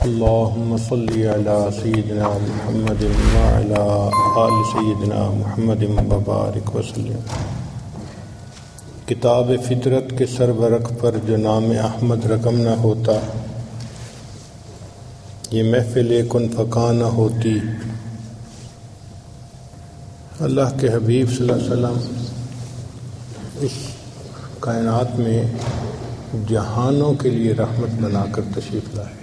اللهم صل على سيدنا محمد وعلى آل سيدنا محمد وبارک وسلم۔ کتاب فطرت کے سربرق پر جو نام احمد رقم نہ ہوتا، یہ محفل کن فکا نہ ہوتی۔ اللہ کے حبیب صلی اللہ علیہ وسلم اس کائنات میں جہانوں کے لیے رحمت بنا کر تشریف لائے۔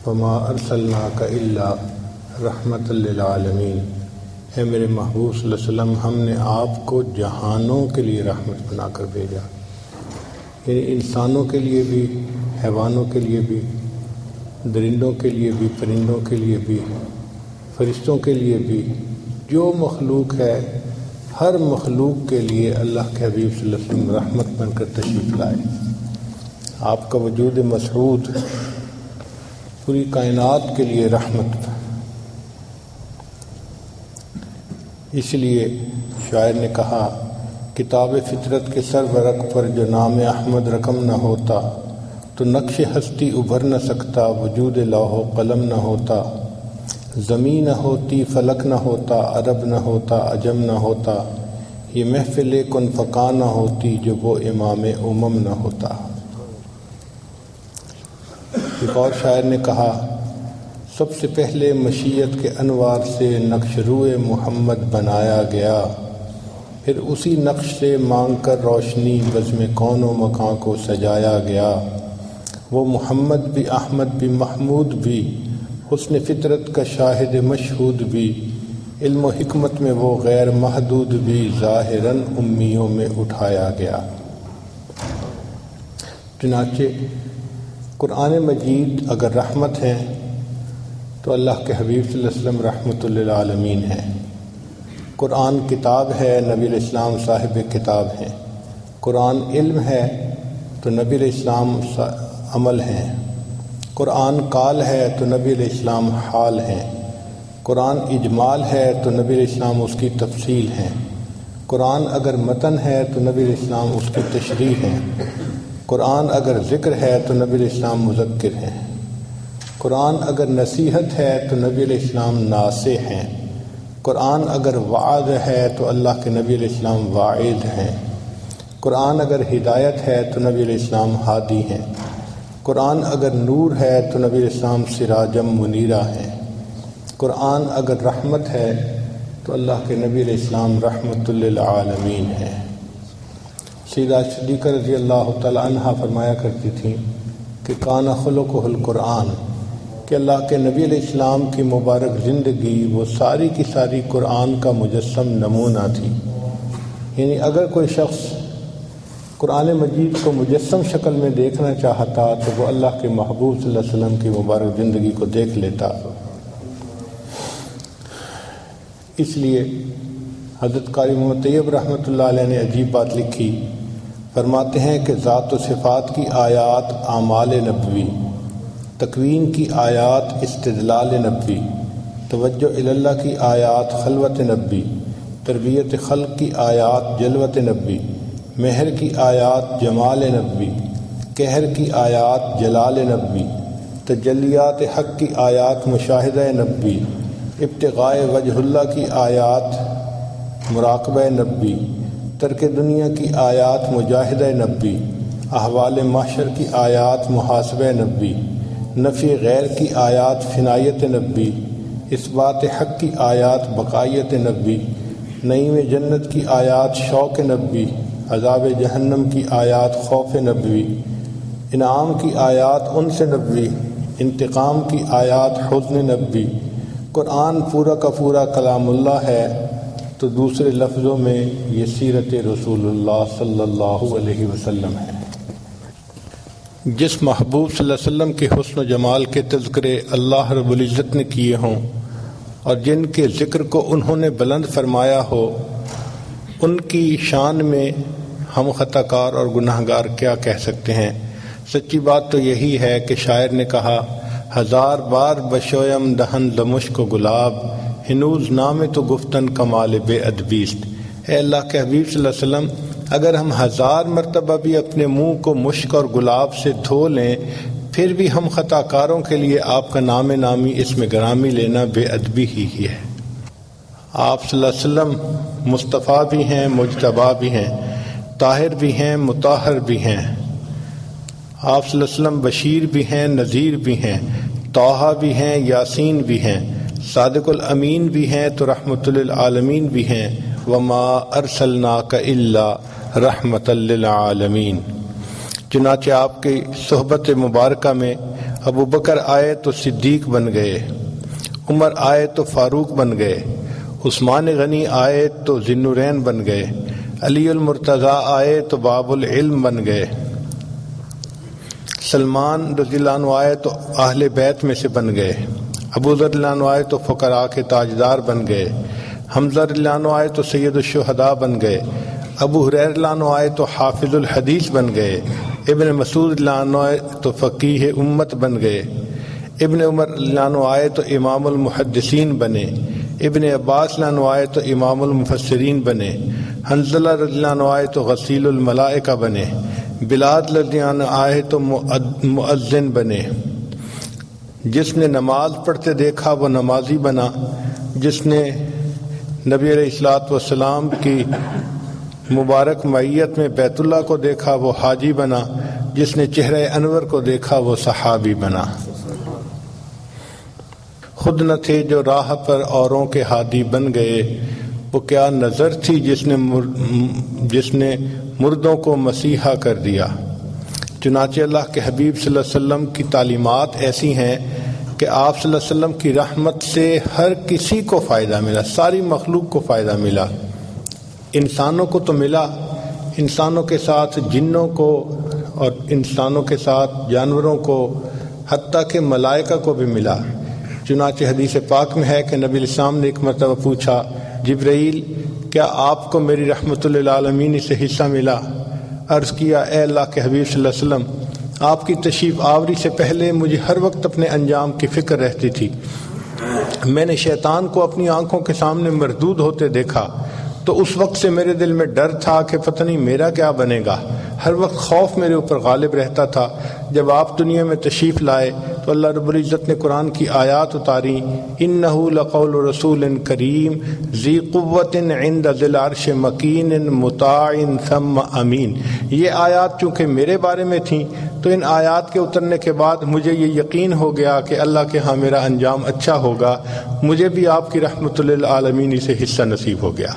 وما ارسلناک الا رحمۃ للعالمین، اے میرے محبوب صلی اللہ علیہ وسلم، ہم نے آپ کو جہانوں کے لیے رحمت بنا کر بھیجا، یعنی انسانوں کے لیے بھی، حیوانوں کے لیے بھی، درندوں کے لیے بھی، پرندوں کے لیے بھی، فرشتوں کے لیے بھی، جو مخلوق ہے ہر مخلوق کے لیے اللہ کے حبیب صلی اللہ علیہ وسلم رحمت بن کر تشریف لائے۔ آپ کا وجود مسعود پوری کائنات کے لیے رحمت۔ اس لیے شاعر نے کہا، کتاب فطرت کے سربرق پر جو نام احمد رقم نہ ہوتا تو نقش ہستی ابھر نہ سکتا، وجود لوح و قلم نہ ہوتا، زمین نہ ہوتی، فلک نہ ہوتا، عرب نہ ہوتا، عجم نہ ہوتا، یہ محفل کن فکا نہ ہوتی جو وہ امام امم نہ ہوتا۔ ایک اور شاعر نے کہا، سب سے پہلے مشیت کے انوار سے نقش روئے محمد بنایا گیا، پھر اسی نقش سے مانگ کر روشنی بزم کون و مکان کو سجایا گیا۔ وہ محمد بھی، احمد بھی، محمود بھی، حسن فطرت کا شاہد مشہود بھی، علم و حکمت میں وہ غیر محدود بھی، ظاہراً امیوں میں اٹھایا گیا۔ چنانچہ قرآن مجید اگر رحمت ہے تو اللہ کے حبیب صلی اللہ علیہ وسلم رحمت للعالمین ہیں۔ قرآن کتاب ہے، نبی علیہ السلام صاحب کتاب ہیں۔ قرآن علم ہے تو نبی علیہ السلام عمل ہیں۔ قرآن قال ہے تو نبی علیہ السلام حال ہیں۔ قرآن اجمال ہے تو نبی علیہ السلام اس کی تفصیل ہیں۔ قرآن اگر متن ہے تو نبی علیہ السلام اس کی تشریح ہیں۔ قرآن اگر ذکر ہے تو نبی علیہ السلام مذکر ہیں۔ قرآن اگر نصیحت ہے تو نبی علیہ السلام ناصح ہیں۔ قرآن اگر وعظ ہے تو اللہ کے نبی علیہ السلام واعظ ہیں۔ قرآن اگر ہدایت ہے تو نبی علیہ السلام ہادی ہیں۔ قرآن اگر نور ہے تو نبی علیہ السلام سراجم منیرہ ہیں۔ قرآن اگر رحمت ہے تو اللہ کے نبی علیہ السلام رحمت للعالمین ہیں۔ سیدہ صدیقہ رضی اللہ تعالیٰ عنہ فرمایا کرتی تھیں کہ کان خلقہ القرآن، کہ اللہ کے نبی علیہ السلام کی مبارک زندگی وہ ساری کی ساری قرآن کا مجسم نمونہ تھی۔ یعنی اگر کوئی شخص قرآن مجید کو مجسم شکل میں دیکھنا چاہتا تو وہ اللہ کے محبوب صلی اللہ علیہ وسلم کی مبارک زندگی کو دیکھ لیتا۔ اس لیے حضرت قاری محمد طیب رحمۃ اللہ علیہ نے عجیب بات لکھی، فرماتے ہیں کہ ذات و صفات کی آیات اعمال نبوی، تکوین کی آیات استدلال نبوی، توجہ اللہ کی آیات خلوت نبوی، تربیت خلق کی آیات جلوت نبوی، مہر کی آیات جمال نبوی، قہر کی آیات جلال نبوی، تجلیات حق کی آیات مشاہدہ نبوی، ابتغاء وجہ اللہ کی آیات مراقبہ نبوی، ترک دنیا کی آیات مجاہدہ نبوی، احوال محشر کی آیات محاسبہ نبوی، نفی غیر کی آیات فنایت نبوی، اثبات حق کی آیات بقایت نبوی، نعیم جنت کی آیات شوق نبوی، عذاب جہنم کی آیات خوف نبوی، انعام کی آیات انس نبوی، انتقام کی آیات حزن نبوی۔ قرآن پورا کا پورا کلام اللہ ہے تو دوسرے لفظوں میں یہ سیرت رسول اللہ صلی اللہ علیہ وسلم ہے۔ جس محبوب صلی اللہ علیہ وسلم کے حسن و جمال کے تذکرے اللہ رب العزت نے کیے ہوں اور جن کے ذکر کو انہوں نے بلند فرمایا ہو، ان کی شان میں ہم خطا کار اور گناہ گار کیا کہہ سکتے ہیں۔ سچی بات تو یہی ہے کہ شاعر نے کہا، ہزار بار بشویم دہن لمشک و گلاب، ہنوز نام تو گفتن کمال بے ادبیست۔ اے اللہ کے حبیب صلی اللہ علیہ وسلم، اگر ہم 1000 مرتبہ بھی اپنے منہ کو مشک اور گلاب سے دھو لیں پھر بھی ہم خطا کاروں کے لیے آپ کا نام نامی اسم گرامی لینا بے ادبی ہی ہے۔ آپ صلی اللہ علیہ وسلم مصطفیٰ بھی ہیں، مجتبیٰ بھی ہیں، طاہر بھی ہیں، مطہر بھی ہیں۔ آپ صلی اللہ علیہ وسلم بشیر بھی ہیں، نذیر بھی ہیں، طٰہٰ بھی ہیں، یاسین بھی ہیں، صادق الامین بھی ہیں تو رحمت للعالمین بھی ہیں۔ وما ارسلناک الا رحمت للعالمین۔ چنانچہ آپ کی صحبت مبارکہ میں ابو بکر آئے تو صدیق بن گئے، عمر آئے تو فاروق بن گئے، عثمان غنی آئے تو ذی النورین بن گئے، علی المرتضیٰ آئے تو باب العلم بن گئے، سلمان رضی اللہ عنہ آئے تو اہل بیت میں سے بن گئے، ابو ذر رضی اللہ عنہ آئے تو فقراء کے تاجدار بن گئے، حمزہ رضی اللہ عنہ آئے تو سید الشہداء بن گئے، ابو ہریرہ رضی اللہ عنہ آئے تو حافظ الحدیث بن گئے، ابن مسعود رضی اللہ عنہ آئے تو فقیہ امت بن گئے، ابن عمر رضی اللہ عنہ آئے تو امام المحدثین بنے، ابن عباس رضی اللہ عنہ آئے تو امام المفسرین بنے، حنظلہ رضی اللہ عنہ آئے تو غسیل الملائکہ بنے، بلال رضی اللہ عنہ آئے تو مؤذن بنے۔ جس نے نماز پڑھتے دیکھا وہ نمازی بنا، جس نے نبی علیہ الصلوۃ والسلام کی مبارک معیت میں بیت اللہ کو دیکھا وہ حاجی بنا، جس نے چہرہ انور کو دیکھا وہ صحابی بنا۔ خود نہ تھے جو راہ پر اوروں کے ہادی بن گئے، وہ کیا نظر تھی جس نے مردوں کو مسیحا کر دیا۔ چنانچہ اللہ کے حبیب صلی اللہ علیہ وسلم کی تعلیمات ایسی ہیں کہ آپ صلی اللہ علیہ وسلم کی رحمت سے ہر کسی کو فائدہ ملا، ساری مخلوق کو فائدہ ملا۔ انسانوں کو تو ملا، انسانوں کے ساتھ جنوں کو اور انسانوں کے ساتھ جانوروں کو، حتیٰ کہ ملائکہ کو بھی ملا۔ چنانچہ حدیث پاک میں ہے کہ نبی علیہ السلام نے ایک مرتبہ پوچھا، جبرائیل کیا آپ کو میری رحمت للعالمین سے حصہ ملا؟ عرض کیا، اے اللہ کے حبیب صلی اللہ علیہ وسلم، آپ کی تشریف آوری سے پہلے مجھے ہر وقت اپنے انجام کی فکر رہتی تھی۔ میں نے شیطان کو اپنی آنکھوں کے سامنے مردود ہوتے دیکھا تو اس وقت سے میرے دل میں ڈر تھا کہ پتہ نہیں میرا کیا بنے گا، ہر وقت خوف میرے اوپر غالب رہتا تھا۔ جب آپ دنیا میں تشریف لائے تو اللہ رب العزت نے قرآن کی آیات اتاری، انہ لقول رسول کریم ذی قوت عند ذی العرش مکین مطاع ثم امین۔ یہ آیات چونکہ میرے بارے میں تھیں تو ان آیات کے اترنے کے بعد مجھے یہ یقین ہو گیا کہ اللہ کے ہاں میرا انجام اچھا ہوگا، مجھے بھی آپ کی رحمت للعالمین سے حصہ نصیب ہو گیا۔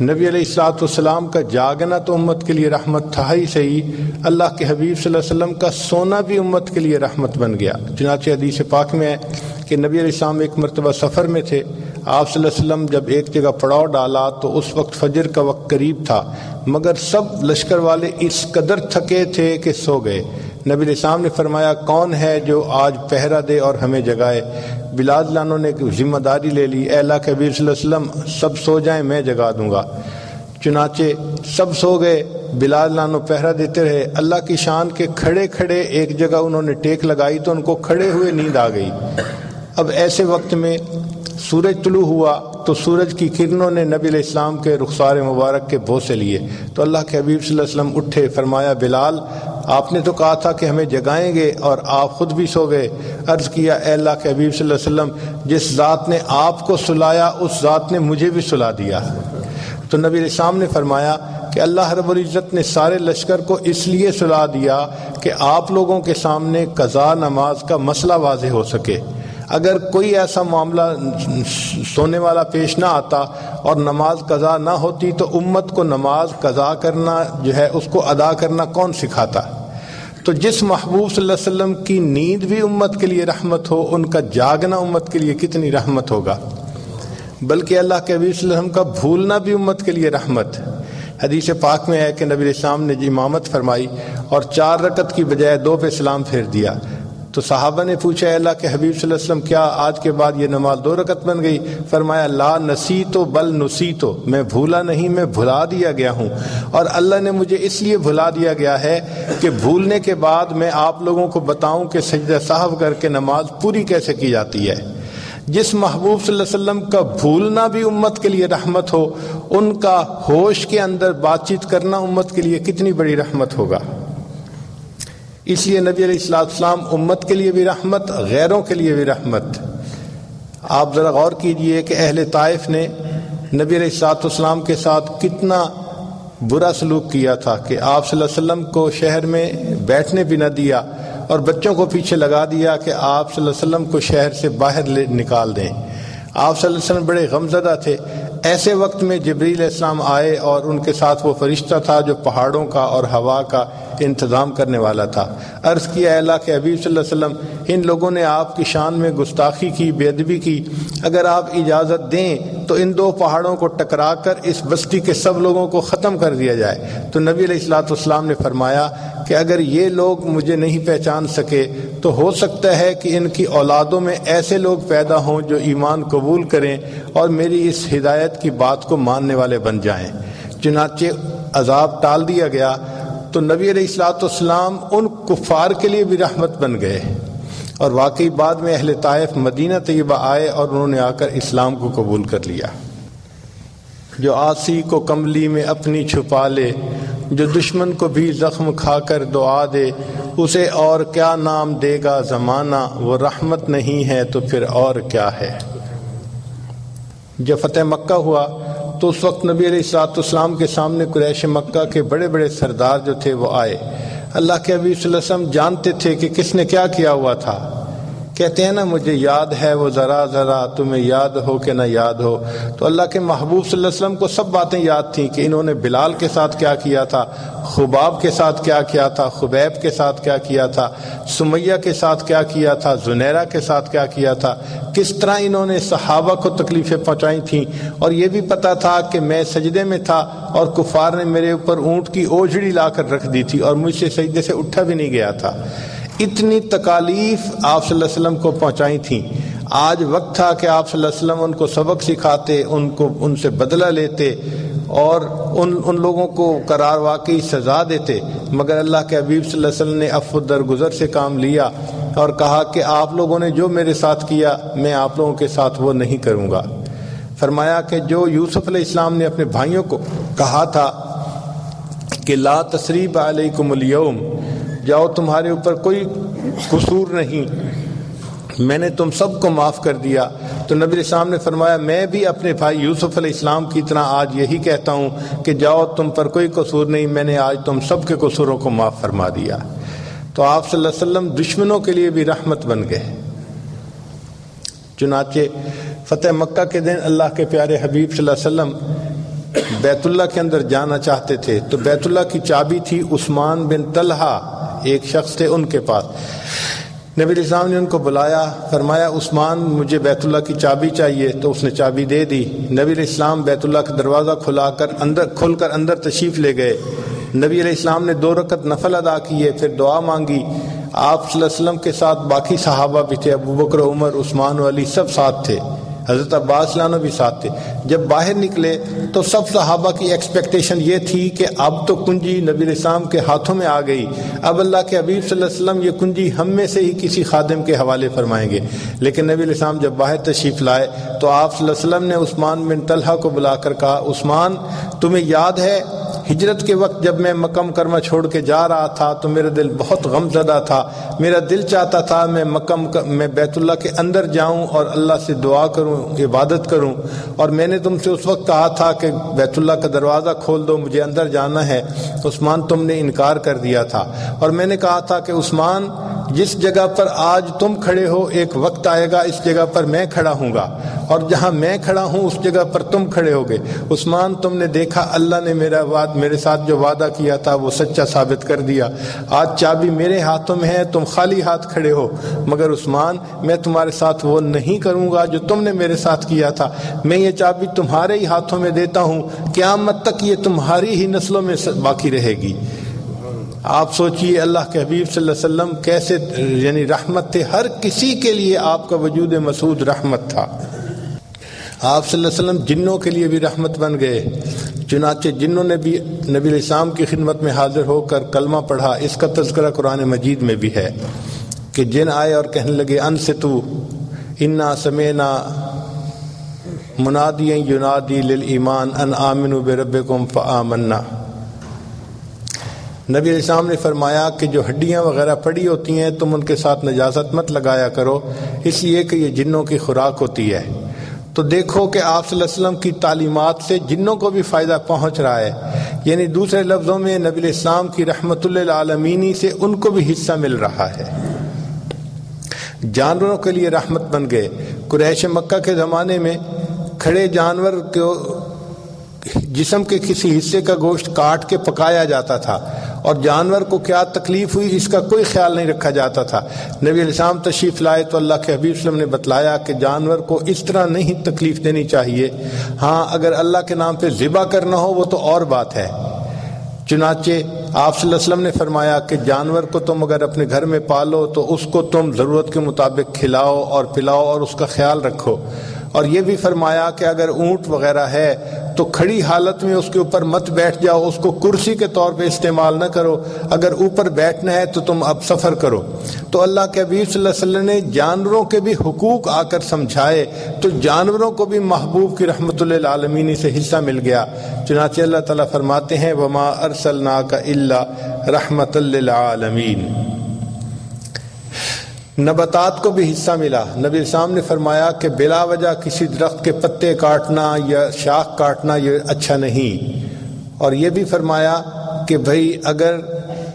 نبی علیہ الصلوۃ والسلام کا جاگنا تو امت کے لیے رحمت تھا ہی صحیح، اللہ کے حبیب صلی اللہ علیہ وسلم کا سونا بھی امت کے لیے رحمت بن گیا۔ چنانچہ حدیث پاک میں ہے کہ نبی علیہ السلام ایک مرتبہ سفر میں تھے، آپ صلی اللہ علیہ وسلم جب ایک جگہ پڑاؤ ڈالا تو اس وقت فجر کا وقت قریب تھا، مگر سب لشکر والے اس قدر تھکے تھے کہ سو گئے۔ نبی علیہ السلام نے فرمایا، کون ہے جو آج پہرا دے اور ہمیں جگائے؟ بلال رضی اللہ عنہ نے ذمہ داری لے لی، اے اللہ کے حبیب صلی اللہ علیہ وسلم سب سو جائیں میں جگا دوں گا۔ چنانچہ سب سو گئے، بلال رضی اللہ عنہ پہرا دیتے رہے۔ اللہ کی شان کے کھڑے کھڑے ایک جگہ انہوں نے ٹیک لگائی تو ان کو کھڑے ہوئے نیند آ گئی۔ اب ایسے وقت میں سورج طلوع ہوا تو سورج کی کرنوں نے نبی علیہ السلام کے رخسار مبارک کے بوسے لیے تو اللہ کے حبیب صلی اللہ علیہ وسلم اٹھے، فرمایا، بلال آپ نے تو کہا تھا کہ ہمیں جگائیں گے اور آپ خود بھی سو گئے۔ عرض کیا، اے اللہ کے حبیب صلی اللہ علیہ وسلم، جس ذات نے آپ کو سلایا اس ذات نے مجھے بھی سلا دیا۔ تو نبی علیہ السلام نے فرمایا کہ اللہ رب العزت نے سارے لشکر کو اس لیے سلا دیا کہ آپ لوگوں کے سامنے قضا نماز کا مسئلہ واضح ہو سکے۔ اگر کوئی ایسا معاملہ سونے والا پیش نہ آتا اور نماز قضا نہ ہوتی تو امت کو نماز قضا کرنا جو ہے اس کو ادا کرنا کون سکھاتا؟ تو جس محبوب صلی اللہ علیہ وسلم کی نیند بھی امت کے لیے رحمت ہو، ان کا جاگنا امت کے لیے کتنی رحمت ہوگا۔ بلکہ اللہ کے حبیب صلی اللہ علیہ وسلم کا بھولنا بھی امت کے لیے رحمت۔ حدیث پاک میں ہے کہ نبی علیہ السلام نے امامت فرمائی اور 4 رکعت کی بجائے 2 پہ سلام پھیر دیا تو صحابہ نے پوچھا، اے اللہ کے حبیب صلی اللہ علیہ وسلم، کیا آج کے بعد یہ نماز 2 رکعت بن گئی؟ فرمایا، لا نسیتو بل نسیتو، میں بھولا نہیں، میں بھلا دیا گیا ہوں، اور اللہ نے مجھے اس لیے بھلا دیا گیا ہے کہ بھولنے کے بعد میں آپ لوگوں کو بتاؤں کہ سجدہ سہو کر کے نماز پوری کیسے کی جاتی ہے۔ جس محبوب صلی اللہ علیہ وسلم کا بھولنا بھی امت کے لیے رحمت ہو، ان کا ہوش کے اندر بات چیت کرنا امت کے لیے کتنی بڑی رحمت ہوگا۔ اس لیے نبی علیہ السلام امت کے لیے بھی رحمت، غیروں کے لیے بھی رحمت۔ آپ ذرا غور کیجئے کہ اہل طائف نے نبی علیہ السلام کے ساتھ کتنا برا سلوک کیا تھا کہ آپ صلی اللہ علیہ وسلم کو شہر میں بیٹھنے بھی نہ دیا اور بچوں کو پیچھے لگا دیا کہ آپ صلی اللہ علیہ وسلم کو شہر سے باہر نکال دیں۔ آپ صلی اللہ علیہ وسلم بڑے غمزدہ تھے۔ ایسے وقت میں جبریل علیہ السلام آئے اور ان کے ساتھ وہ فرشتہ تھا جو پہاڑوں کا اور ہوا کا انتظام کرنے والا تھا۔ عرض کیا اے اللہ کے حبیب صلی اللہ علیہ وسلم، ان لوگوں نے آپ کی شان میں گستاخی کی، بے ادبی کی، اگر آپ اجازت دیں تو ان دو پہاڑوں کو ٹکرا کر اس بستی کے سب لوگوں کو ختم کر دیا جائے۔ تو نبی علیہ السلام نے فرمایا کہ اگر یہ لوگ مجھے نہیں پہچان سکے تو ہو سکتا ہے کہ ان کی اولادوں میں ایسے لوگ پیدا ہوں جو ایمان قبول کریں اور میری اس ہدایت کی بات کو ماننے والے بن جائیں۔ چنانچہ عذاب ٹال دیا گیا تو نبی علیہ السلام ان کفار کے لیے بھی رحمت بن گئے، اور واقعی بعد میں اہل طائف مدینہ طیبہ آئے اور انہوں نے آ کر اسلام کو قبول کر لیا۔ جو آسی کو کملی میں اپنی چھپا لے، جو دشمن کو بھی زخم کھا کر دعا دے، اسے اور کیا نام دے گا زمانہ، وہ رحمت نہیں ہے تو پھر اور کیا ہے۔ جب فتح مکہ ہوا تو اس وقت نبی علیہ السلام کے سامنے قریش مکہ کے بڑے بڑے سردار جو تھے وہ آئے۔ اللہ کے حبیب صلی اللہ علیہ وسلم جانتے تھے کہ کس نے کیا کیا ہوا تھا۔ کہتے ہیں نا مجھے یاد ہے وہ ذرا ذرا، تمہیں یاد ہو کہ نہ یاد ہو۔ تو اللہ کے محبوب صلی اللہ علیہ وسلم کو سب باتیں یاد تھیں کہ انہوں نے بلال کے ساتھ کیا کیا تھا، خباب کے ساتھ کیا کیا تھا، خبیب کے ساتھ کیا کیا تھا، سمیہ کے ساتھ کیا کیا تھا، زنیرہ کے ساتھ کیا کیا تھا، کس طرح انہوں نے صحابہ کو تکلیفیں پہنچائی تھیں، اور یہ بھی پتہ تھا کہ میں سجدے میں تھا اور کفار نے میرے اوپر اونٹ کی اوجھڑی لا کر رکھ دی تھی اور مجھ سے سجدے سے اٹھا بھی نہیں گیا تھا۔ اتنی تکالیف آپ صلی اللہ علیہ وسلم کو پہنچائی تھیں۔ آج وقت تھا کہ آپ صلی اللہ علیہ وسلم ان کو سبق سکھاتے، ان سے بدلہ لیتے اور ان لوگوں کو قرار واقعی سزا دیتے، مگر اللہ کے حبیب صلی اللہ علیہ وسلم نے عفو درگزر سے کام لیا اور کہا کہ آپ لوگوں نے جو میرے ساتھ کیا میں آپ لوگوں کے ساتھ وہ نہیں کروں گا۔ فرمایا کہ جو یوسف علیہ السلام نے اپنے بھائیوں کو کہا تھا کہ لا تثریب علیکم اليوم، جاؤ تمہارے اوپر کوئی قصور نہیں، میں نے تم سب کو معاف کر دیا، تو نبی علیہ السلام نے فرمایا میں بھی اپنے بھائی یوسف علیہ السلام کی طرح آج یہی کہتا ہوں کہ جاؤ تم پر کوئی قصور نہیں، میں نے آج تم سب کے قصوروں کو معاف فرما دیا۔ تو آپ صلی اللہ علیہ وسلم دشمنوں کے لیے بھی رحمت بن گئے۔ چنانچہ فتح مکہ کے دن اللہ کے پیارے حبیب صلی اللہ علیہ وسلم بیت اللہ کے اندر جانا چاہتے تھے، تو بیت اللہ کی چابی تھی عثمان بن طلحہ، ایک شخص تھے ان کے پاس۔ نبی علیہ السلام نے ان کو بلایا، فرمایا عثمان مجھے بیت اللہ کی چابی چاہیے، تو اس نے چابی دے دی۔ نبی علیہ السلام بیت اللہ کا دروازہ کھول کر اندر تشریف لے گئے۔ نبی علیہ السلام نے 2 رکعت نفل ادا کیے، پھر دعا مانگی۔ آپ صلی اللہ علیہ وسلم کے ساتھ باقی صحابہ بھی تھے، ابو بکر، عمر، عثمان و علی سب ساتھ تھے، حضرت عباس لانو بھی ساتھ تھے۔ جب باہر نکلے تو سب صحابہ کی ایکسپیکٹیشن یہ تھی کہ اب تو کنجی نبی علیہ السلام کے ہاتھوں میں آ گئی، اب اللہ کے حبیب صلی اللہ علیہ وسلم یہ کنجی ہم میں سے ہی کسی خادم کے حوالے فرمائیں گے۔ لیکن نبی علیہ السلام جب باہر تشریف لائے تو آپ صلی اللہ علیہ وسلم نے عثمان بن طلحہ کو بلا کر کہا عثمان تمہیں یاد ہے ہجرت کے وقت جب میں مکہ مکرمہ چھوڑ کے جا رہا تھا تو میرا دل بہت غم زدہ تھا، میرا دل چاہتا تھا میں بیت اللہ کے اندر جاؤں اور اللہ سے دعا کروں، عبادت کروں، اور میں نے تم سے اس وقت کہا تھا کہ بیت اللہ کا دروازہ کھول دو، مجھے اندر جانا ہے۔ عثمان تم نے انکار کر دیا تھا، اور میں نے کہا تھا کہ عثمان جس جگہ پر آج تم کھڑے ہو ایک وقت آئے گا اس جگہ پر میں کھڑا ہوں گا، اور جہاں میں کھڑا ہوں اس جگہ پر تم کھڑے ہوگے۔ عثمان تم نے دیکھا اللہ نے میرے ساتھ جو وعدہ کیا تھا وہ سچا ثابت کر دیا، آج چابی میرے ہاتھوں میں ہے، تم خالی ہاتھ کھڑے ہو، مگر عثمان میں تمہارے ساتھ وہ نہیں کروں گا جو تم نے میرے ساتھ کیا تھا، میں یہ چابی تمہارے ہی ہاتھوں میں دیتا ہوں، قیامت تک یہ تمہاری ہی نسلوں میں باقی رہے گی۔ آپ سوچئے اللہ کے حبیب صلی اللہ علیہ وسلم کیسے یعنی رحمت تھے، ہر کسی کے لیے آپ کا وجود مسعود رحمت تھا۔ آپ صلی اللہ علیہ وسلم جنوں کے لیے بھی رحمت بن گئے، چنانچہ جنوں نے بھی نبی علیہ السلام کی خدمت میں حاضر ہو کر کلمہ پڑھا۔ اس کا تذکرہ قرآن مجید میں بھی ہے کہ جن آئے اور کہنے لگے انصتوا انا سمعنا منادیا ینادی للایمان ان آمنوا بربکم فآمنا۔ نبی علیہ السلام نے فرمایا کہ جو ہڈیاں وغیرہ پڑی ہوتی ہیں تم ان کے ساتھ نجاست مت لگایا کرو، اس لیے کہ یہ جنوں کی خوراک ہوتی ہے۔ تو دیکھو کہ آپ صلی اللہ علیہ وسلم کی تعلیمات سے جنوں کو بھی فائدہ پہنچ رہا ہے، یعنی دوسرے لفظوں میں نبی علیہ السلام کی رحمت للعالمین سے ان کو بھی حصہ مل رہا ہے۔ جانوروں کے لیے رحمت بن گئے۔ قریش مکہ کے زمانے میں کھڑے جانور کو جسم کے کسی حصے کا گوشت کاٹ کے پکایا جاتا تھا، اور جانور کو کیا تکلیف ہوئی اس کا کوئی خیال نہیں رکھا جاتا تھا۔ نبی علیہ السلام تشریف لائے تو اللہ کے حبیب صلی اللہ علیہ وسلم نے بتلایا کہ جانور کو اس طرح نہیں تکلیف دینی چاہیے، ہاں اگر اللہ کے نام پہ ذبح کرنا ہو وہ تو اور بات ہے۔ چنانچہ آپ صلی اللہ علیہ وسلم نے فرمایا کہ جانور کو تم اگر اپنے گھر میں پالو تو اس کو تم ضرورت کے مطابق کھلاؤ اور پلاؤ اور اس کا خیال رکھو، اور یہ بھی فرمایا کہ اگر اونٹ وغیرہ ہے تو کھڑی حالت میں اس کے اوپر مت بیٹھ جاؤ، اس کو کرسی کے طور پہ استعمال نہ کرو، اگر اوپر بیٹھنا ہے تو تم اب سفر کرو۔ تو اللہ کے حبیب صلی اللہ علیہ وسلم نے جانوروں کے بھی حقوق آ کر سمجھائے، تو جانوروں کو بھی محبوب کی رحمت للعالمین سے حصہ مل گیا۔ چنانچہ اللہ تعالیٰ فرماتے ہیں وما ارسلناک الا رحمت للعالمین۔ نباتات کو بھی حصہ ملا۔ نبی السلام نے فرمایا کہ بلا وجہ کسی درخت کے پتے کاٹنا یا شاخ کاٹنا یہ اچھا نہیں، اور یہ بھی فرمایا کہ بھئی اگر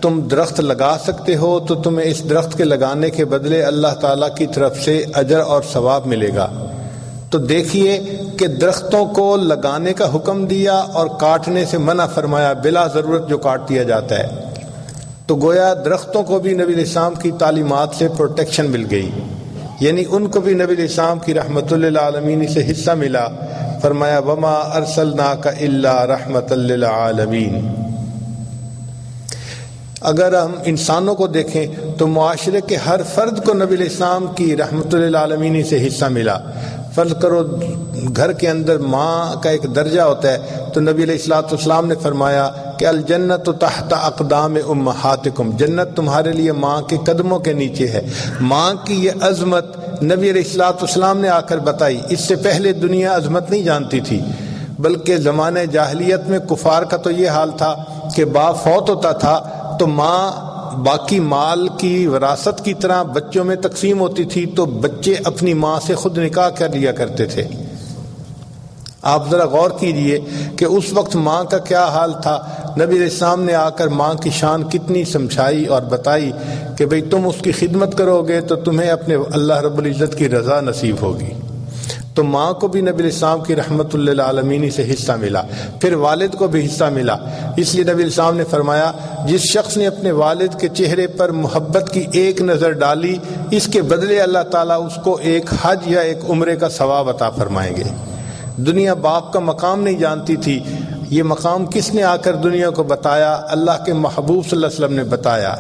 تم درخت لگا سکتے ہو تو تمہیں اس درخت کے لگانے کے بدلے اللہ تعالیٰ کی طرف سے اجر اور ثواب ملے گا۔ تو دیکھیے کہ درختوں کو لگانے کا حکم دیا اور کاٹنے سے منع فرمایا، بلا ضرورت جو کاٹ دیا جاتا ہے۔ تو گویا درختوں کو بھی نبی علیہ السلام کی تعلیمات سے پروٹیکشن مل گئی، یعنی ان کو بھی نبی علیہ السلام کی رحمت للعالمین سے حصہ ملا۔ فرمایا وما ارسلناک الا رحمت للعالمین۔ اگر ہم انسانوں کو دیکھیں تو معاشرے کے ہر فرد کو نبی علیہ السلام کی رحمت للعالمین سے حصہ ملا۔ فرض کرو گھر کے اندر ماں کا ایک درجہ ہوتا ہے، تو نبی علیہ الصلوۃ والسلام نے فرمایا کہ الجنت تحت اقدام امہاتکم، جنت تمہارے لیے ماں کے قدموں کے نیچے ہے۔ ماں کی یہ عظمت نبی علیہ الصلوۃ والسلام نے آ کر بتائی، اس سے پہلے دنیا عظمت نہیں جانتی تھی، بلکہ زمانے جاہلیت میں کفار کا تو یہ حال تھا کہ باپ فوت ہوتا تھا تو ماں باقی مال کی وراثت کی طرح بچوں میں تقسیم ہوتی تھی، تو بچے اپنی ماں سے خود نکاح کر لیا کرتے تھے۔ آپ ذرا غور کیجئے کہ اس وقت ماں کا کیا حال تھا۔ نبی علیہ السلام نے آ کر ماں کی شان کتنی سمجھائی اور بتائی کہ بھئی تم اس کی خدمت کرو گے تو تمہیں اپنے اللہ رب العزت کی رضا نصیب ہوگی۔ تو ماں کو بھی نبی علیہ السلام کی رحمت للعالمین سے حصہ ملا، پھر والد کو بھی حصہ ملا۔ اس لیے نبی علیہ السلام نے فرمایا جس شخص نے اپنے والد کے چہرے پر محبت کی ایک نظر ڈالی، اس کے بدلے اللہ تعالیٰ اس کو ایک حج یا ایک عمرے کا ثواب عطا فرمائیں گے۔ دنیا باپ کا مقام نہیں جانتی تھی، یہ مقام کس نے آ کر دنیا کو بتایا؟ اللہ کے محبوب صلی اللہ علیہ وسلم نے بتایا۔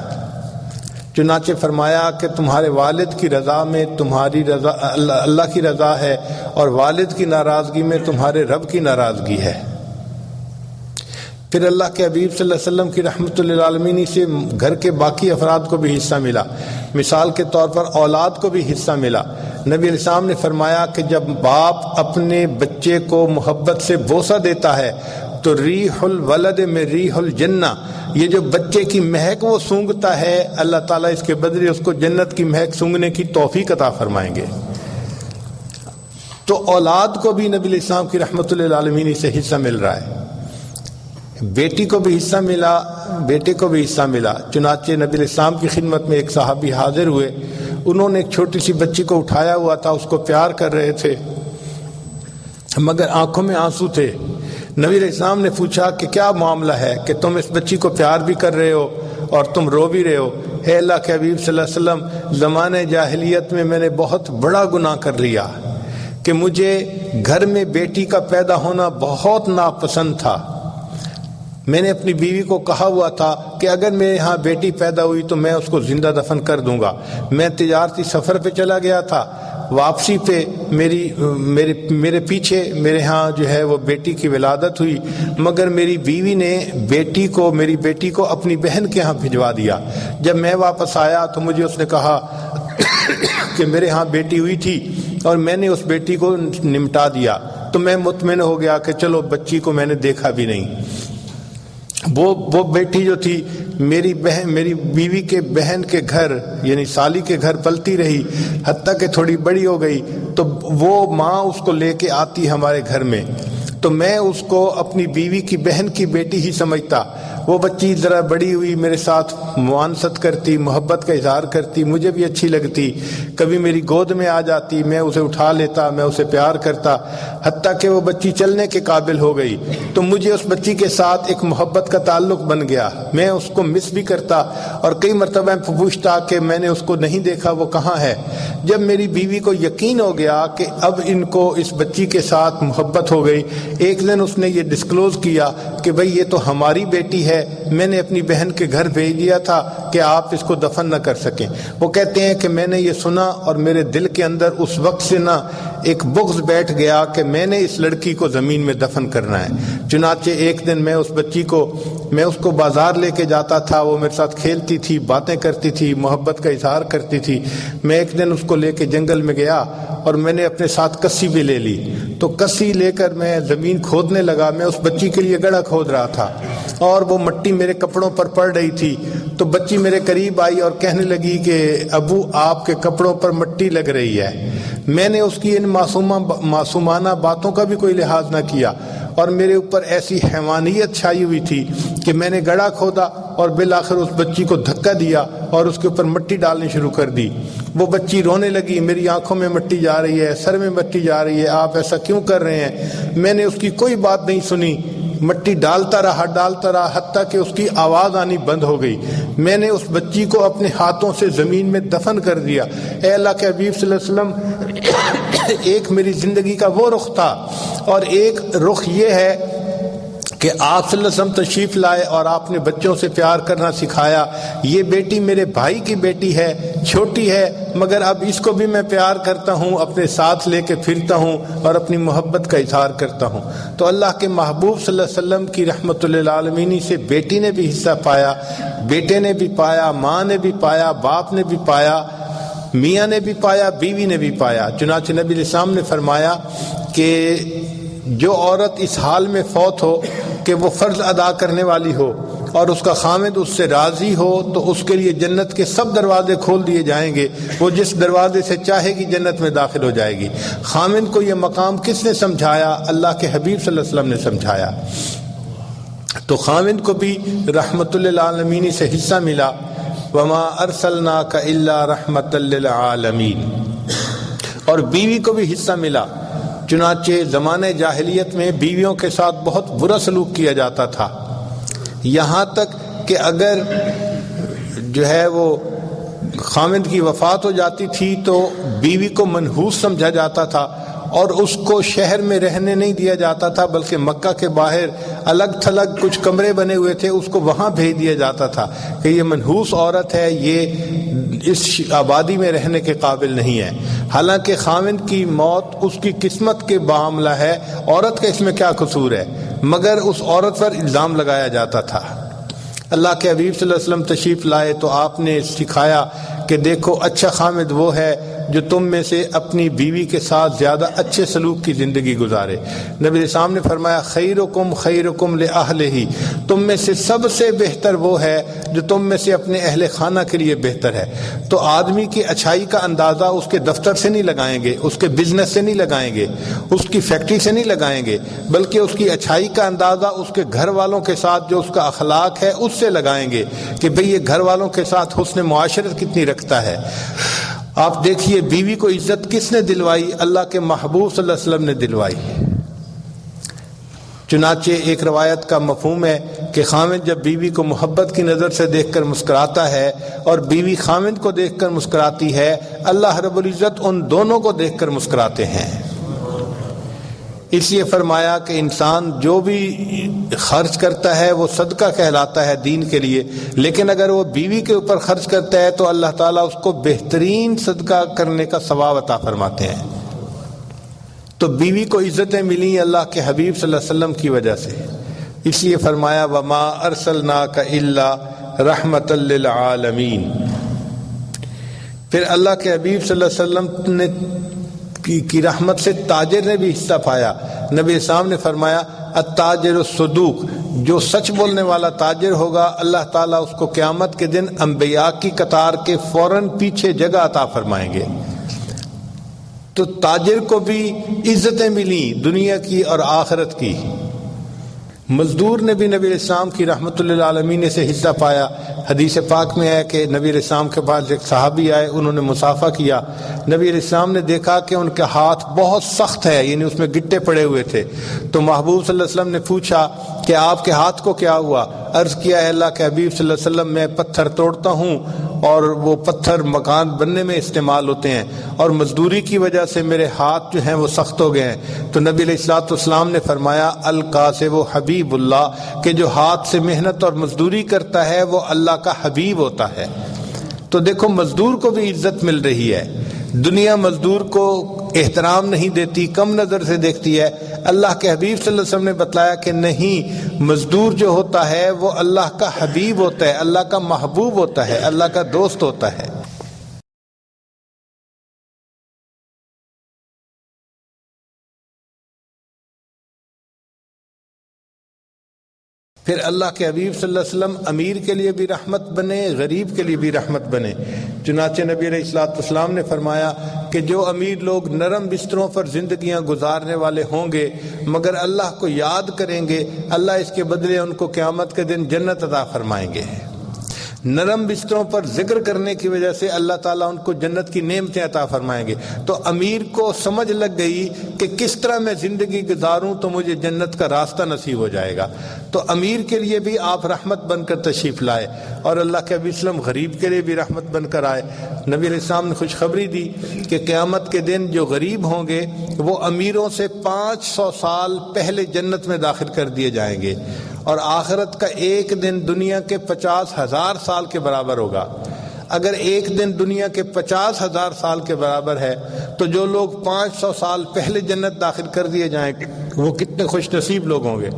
چنانچہ فرمایا کہ تمہارے والد کی رضا میں تمہاری رضا اللہ کی رضا ہے، اور والد کی ناراضگی میں تمہارے رب کی ناراضگی ہے۔ پھر اللہ کے حبیب صلی اللہ علیہ وسلم کی رحمت للعالمین سے گھر کے باقی افراد کو بھی حصہ ملا۔ مثال کے طور پر اولاد کو بھی حصہ ملا۔ نبی علیہ السلام نے فرمایا کہ جب باپ اپنے بچے کو محبت سے بوسہ دیتا ہے تو ریح الولد میں ریح الجنہ، یہ جو بچے کی مہک وہ سونگتا ہے، اللہ تعالیٰ اس کے بدلے اس کو جنت کی مہک سونگنے کی توفیق عطا فرمائیں گے۔ تو اولاد کو بھی نبی علیہ السلام کی رحمت للعالمین سے حصہ مل رہا ہے۔ بیٹی کو بھی حصہ ملا، بیٹے کو بھی حصہ ملا۔ چنانچہ نبی علیہ السلام کی خدمت میں ایک صحابی حاضر ہوئے، انہوں نے ایک چھوٹی سی بچی کو اٹھایا ہوا تھا، اس کو پیار کر رہے تھے مگر آنکھوں میں آنسو تھے۔ نبی علیہ السلام نے پوچھا کہ کیا معاملہ ہے کہ تم اس بچی کو پیار بھی کر رہے ہو اور تم رو بھی رہے ہو؟ اے اللہ کے حبیب صلی اللہ علیہ وسلم، زمانے جاہلیت میں نے بہت بڑا گناہ کر لیا کہ مجھے گھر میں بیٹی کا پیدا ہونا بہت ناپسند تھا۔ میں نے اپنی بیوی کو کہا ہوا تھا کہ اگر میرے ہاں بیٹی پیدا ہوئی تو میں اس کو زندہ دفن کر دوں گا۔ میں تجارتی سفر پہ چلا گیا تھا، واپسی پہ میرے پیچھے میرے ہاں جو ہے وہ بیٹی کی ولادت ہوئی، مگر میری بیوی نے میری بیٹی کو اپنی بہن کے ہاں بھجوا دیا۔ جب میں واپس آیا تو مجھے اس نے کہا کہ میرے ہاں بیٹی ہوئی تھی اور میں نے اس بیٹی کو نمٹا دیا، تو میں مطمئن ہو گیا کہ چلو بچی کو میں نے دیکھا بھی نہیں۔ وہ بیٹی جو تھی میری بیوی کے بہن کے گھر یعنی سالی کے گھر پلتی رہی، حتیٰ کہ تھوڑی بڑی ہو گئی تو وہ ماں اس کو لے کے آتی ہمارے گھر میں، تو میں اس کو اپنی بیوی کی بہن کی بیٹی ہی سمجھتا۔ وہ بچی ذرا بڑی ہوئی، میرے ساتھ معانست کرتی، محبت کا اظہار کرتی، مجھے بھی اچھی لگتی، کبھی میری گود میں آ جاتی، میں اسے اٹھا لیتا، میں اسے پیار کرتا، حتیٰ کہ وہ بچی چلنے کے قابل ہو گئی تو مجھے اس بچی کے ساتھ ایک محبت کا تعلق بن گیا، میں اس کو مس بھی کرتا اور کئی مرتبہ پوچھتا کہ میں نے اس کو نہیں دیکھا، وہ کہاں ہے۔ جب میری بیوی کو یقین ہو گیا کہ اب ان کو اس بچی کے ساتھ محبت ہو گئی، ایک دن اس نے یہ ڈسکلوز کیا کہ بھئی یہ تو ہماری بیٹی ہے، میں نے اپنی بہن کے گھر بھیج دیا تھا کہ آپ اس کو دفن نہ کر سکیں۔ وہ کہتے ہیں کہ میں نے یہ سنا اور میرے دل کے اندر اس وقت سے نہ ایک بغض بیٹھ گیا کہ میں نے اس لڑکی کو زمین میں دفن کرنا ہے۔ چنانچہ ایک دن میں اس کو بازار لے کے جاتا تھا، وہ میرے ساتھ کھیلتی تھی، باتیں کرتی تھی، محبت کا اظہار کرتی تھی۔ میں ایک دن اس کو لے کے جنگل میں گیا اور میں نے اپنے ساتھ کسی بھی لے لی، تو کسی لے کر میں زمین کھودنے لگا، میں اس بچی کے لیے گڑھا کھود رہا تھا اور وہ مٹی میرے کپڑوں پر پڑ رہی تھی، تو بچی میرے قریب آئی اور کہنے لگی کہ ابو آپ کے کپڑوں پر مٹی لگ رہی ہے۔ میں نے اس کی ان معصومانہ باتوں کا بھی کوئی لحاظ نہ کیا اور میرے اوپر ایسی حیوانیت چھائی ہوئی تھی کہ میں نے گڑھا کھودا اور بالآخر اس بچی کو دھکا دیا اور اس کے اوپر مٹی ڈالنی شروع کر دی۔ وہ بچی رونے لگی، میری آنکھوں میں مٹی جا رہی ہے، سر میں مٹی جا رہی ہے، آپ ایسا کیوں کر رہے ہیں؟ میں نے اس کی کوئی بات نہیں سنی، مٹی ڈالتا رہا حتیٰ کہ اس کی آواز آنی بند ہو گئی۔ میں نے اس بچی کو اپنے ہاتھوں سے زمین میں دفن کر دیا۔ اے اللہ کے حبیب صلی اللہ علیہ وسلم، ایک میری زندگی کا وہ رخ تھا اور ایک رخ یہ ہے کہ آپ صلی اللہ علیہ وسلم تشریف لائے اور آپ نے بچوں سے پیار کرنا سکھایا۔ یہ بیٹی میرے بھائی کی بیٹی ہے، چھوٹی ہے، مگر اب اس کو بھی میں پیار کرتا ہوں، اپنے ساتھ لے کے پھرتا ہوں اور اپنی محبت کا اظہار کرتا ہوں۔ تو اللہ کے محبوب صلی اللہ علیہ وسلم کی رحمت للعالمین سے بیٹی نے بھی حصہ پایا، بیٹے نے بھی پایا، ماں نے بھی پایا، باپ نے بھی پایا، میاں نے بھی پایا، بیوی نے بھی پایا۔ چنانچہ نبی علیہ السلام نے فرمایا کہ جو عورت اس حال میں فوت ہو کہ وہ فرض ادا کرنے والی ہو اور اس کا خامد اس سے راضی ہو تو اس کے لیے جنت کے سب دروازے کھول دیے جائیں گے، وہ جس دروازے سے چاہے گی جنت میں داخل ہو جائے گی۔ خامد کو یہ مقام کس نے سمجھایا؟ اللہ کے حبیب صلی اللہ علیہ وسلم نے سمجھایا۔ تو خامد کو بھی رحمت للعالمین سے حصہ ملا، وما ارسلناک الا رحمت للعالمین، اور بیوی کو بھی حصہ ملا۔ چنانچہ زمانہ جاہلیت میں بیویوں کے ساتھ بہت برا سلوک کیا جاتا تھا، یہاں تک کہ اگر جو ہے وہ خامد کی وفات ہو جاتی تھی تو بیوی کو منحوس سمجھا جاتا تھا اور اس کو شہر میں رہنے نہیں دیا جاتا تھا، بلکہ مکہ کے باہر الگ تھلگ کچھ کمرے بنے ہوئے تھے، اس کو وہاں بھیج دیا جاتا تھا کہ یہ منحوس عورت ہے، یہ اس آبادی میں رہنے کے قابل نہیں ہے۔ حالانکہ خاوند کی موت اس کی قسمت کے معاملہ ہے، عورت کا اس میں کیا قصور ہے، مگر اس عورت پر الزام لگایا جاتا تھا۔ اللہ کے حبیب صلی اللہ علیہ وسلم تشریف لائے تو آپ نے سکھایا کہ دیکھو اچھا خامد وہ ہے جو تم میں سے اپنی بیوی کے ساتھ زیادہ اچھے سلوک کی زندگی گزارے۔ نبی علیہ السلام نے فرمایا خیرکم خیرکم لأہلہ، تم میں سے سب سے بہتر وہ ہے جو تم میں سے اپنے اہل خانہ کے لیے بہتر ہے۔ تو آدمی کی اچھائی کا اندازہ اس کے دفتر سے نہیں لگائیں گے، اس کے بزنس سے نہیں لگائیں گے، اس کی فیکٹری سے نہیں لگائیں گے، بلکہ اس کی اچھائی کا اندازہ اس کے گھر والوں کے ساتھ جو اس کا اخلاق ہے اس سے لگائیں گے کہ بھئی یہ گھر والوں کے ساتھ حسن معاشرت کتنی رکھتا ہے۔ آپ دیکھیے بیوی کو عزت کس نے دلوائی؟ اللہ کے محبوب صلی اللہ علیہ وسلم نے دلوائی۔ چنانچہ ایک روایت کا مفہوم ہے کہ خاوند جب بیوی کو محبت کی نظر سے دیکھ کر مسکراتا ہے اور بیوی خاوند کو دیکھ کر مسکراتی ہے، اللہ رب العزت ان دونوں کو دیکھ کر مسکراتے ہیں۔ اس لیے فرمایا کہ انسان جو بھی خرچ کرتا ہے وہ صدقہ کہلاتا ہے دین کے لیے، لیکن اگر وہ بیوی کے اوپر خرچ کرتا ہے تو اللہ تعالیٰ اس کو بہترین صدقہ کرنے کا ثواب عطا فرماتے ہیں۔ تو بیوی کو عزتیں ملی اللہ کے حبیب صلی اللہ علیہ وسلم کی وجہ سے، اس لیے فرمایا وما ارسلناک الا رحمت للعالمین۔ پھر اللہ کے حبیب صلی اللہ علیہ وسلم نے کی رحمت سے تاجر نے بھی حصہ پایا۔ نبی اسلام نے فرمایا التاجر الصدوق، جو سچ بولنے والا تاجر ہوگا اللہ تعالیٰ اس کو قیامت کے دن انبیاء کی قطار کے فوراً پیچھے جگہ عطا فرمائیں گے۔ تو تاجر کو بھی عزتیں ملی دنیا کی اور آخرت کی۔ مزدور نے بھی نبی علیہ السلام کی رحمت للعالمین سے حصہ پایا۔ حدیث پاک میں ہے کہ نبی علیہ السلام کے پاس ایک صحابی آئے، انہوں نے مصافحہ کیا۔ نبی علیہ السلام نے دیکھا کہ ان کے ہاتھ بہت سخت ہے، یعنی اس میں گٹے پڑے ہوئے تھے۔ تو محبوب صلی اللہ علیہ وسلم نے پوچھا کہ آپ کے ہاتھ کو کیا ہوا؟ عرض کیا ہے اللہ کے حبیب صلی اللہ علیہ وسلم میں پتھر توڑتا ہوں اور وہ پتھر مکان بننے میں استعمال ہوتے ہیں، اور مزدوری کی وجہ سے میرے ہاتھ جو ہیں وہ سخت ہو گئے ہیں۔ تو نبی علیہ الصلوۃ والسلام نے فرمایا القاسب حبیب اللہ، کہ جو ہاتھ سے محنت اور مزدوری کرتا ہے وہ اللہ کا حبیب ہوتا ہے۔ تو دیکھو مزدور کو بھی عزت مل رہی ہے، دنیا مزدور کو احترام نہیں دیتی، کم نظر سے دیکھتی ہے۔ اللہ کے حبیب صلی اللہ علیہ وسلم نے بتلایا کہ نہیں، مزدور جو ہوتا ہے وہ اللہ کا حبیب ہوتا ہے، اللہ کا محبوب ہوتا ہے، اللہ کا دوست ہوتا ہے۔ پھر اللہ کے حبیب صلی اللہ علیہ وسلم امیر کے لیے بھی رحمت بنے، غریب کے لیے بھی رحمت بنے۔ چنانچہ نبی علیہ الصلوۃ والسلام نے فرمایا کہ جو امیر لوگ نرم بستروں پر زندگیاں گزارنے والے ہوں گے مگر اللہ کو یاد کریں گے، اللہ اس کے بدلے ان کو قیامت کے دن جنت عطا فرمائیں گے۔ نرم بستروں پر ذکر کرنے کی وجہ سے اللہ تعالیٰ ان کو جنت کی نعمتیں عطا فرمائیں گے۔ تو امیر کو سمجھ لگ گئی کہ کس طرح میں زندگی گزاروں تو مجھے جنت کا راستہ نصیب ہو جائے گا۔ تو امیر کے لیے بھی آپ رحمت بن کر تشریف لائے، اور اللہ کے نبی وسلم غریب کے لیے بھی رحمت بن کر آئے۔ نبی علیہ السلام نے خوشخبری دی کہ قیامت کے دن جو غریب ہوں گے وہ امیروں سے 500 سال پہلے جنت میں داخل کر دیے جائیں گے، اور آخرت کا ایک دن دنیا کے 50,000 سال کے برابر ہوگا۔ اگر ایک دن دنیا کے 50,000 سال کے برابر ہے تو جو لوگ 500 سال پہلے جنت داخل کر دیے جائیں وہ کتنے خوش نصیب لوگ ہوں گے۔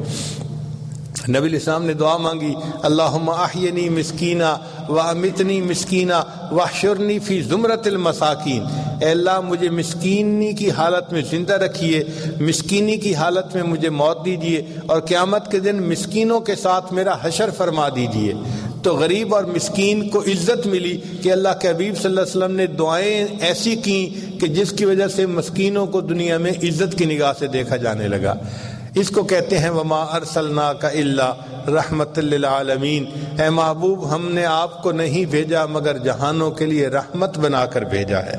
نبی علیہ السلام نے دعا مانگی اللہم احینی مسکینہ وامتنی مسکینہ واحشرنی فی زمرۃ المساکین، اے اللہ مجھے مسکینی کی حالت میں زندہ رکھیے، مسکینی کی حالت میں مجھے موت دیجیے، اور قیامت کے دن مسکینوں کے ساتھ میرا حشر فرما دیجیے۔ تو غریب اور مسکین کو عزت ملی کہ اللہ کے حبیب صلی اللہ علیہ وسلم نے دعائیں ایسی کیں کہ جس کی وجہ سے مسکینوں کو دنیا میں عزت کی نگاہ سے دیکھا جانے لگا۔ اس کو کہتے ہیں وما ارسلناک الا رحمت للعالمین، اے محبوب ہم نے آپ کو نہیں بھیجا مگر جہانوں کے لیے رحمت بنا کر بھیجا ہے۔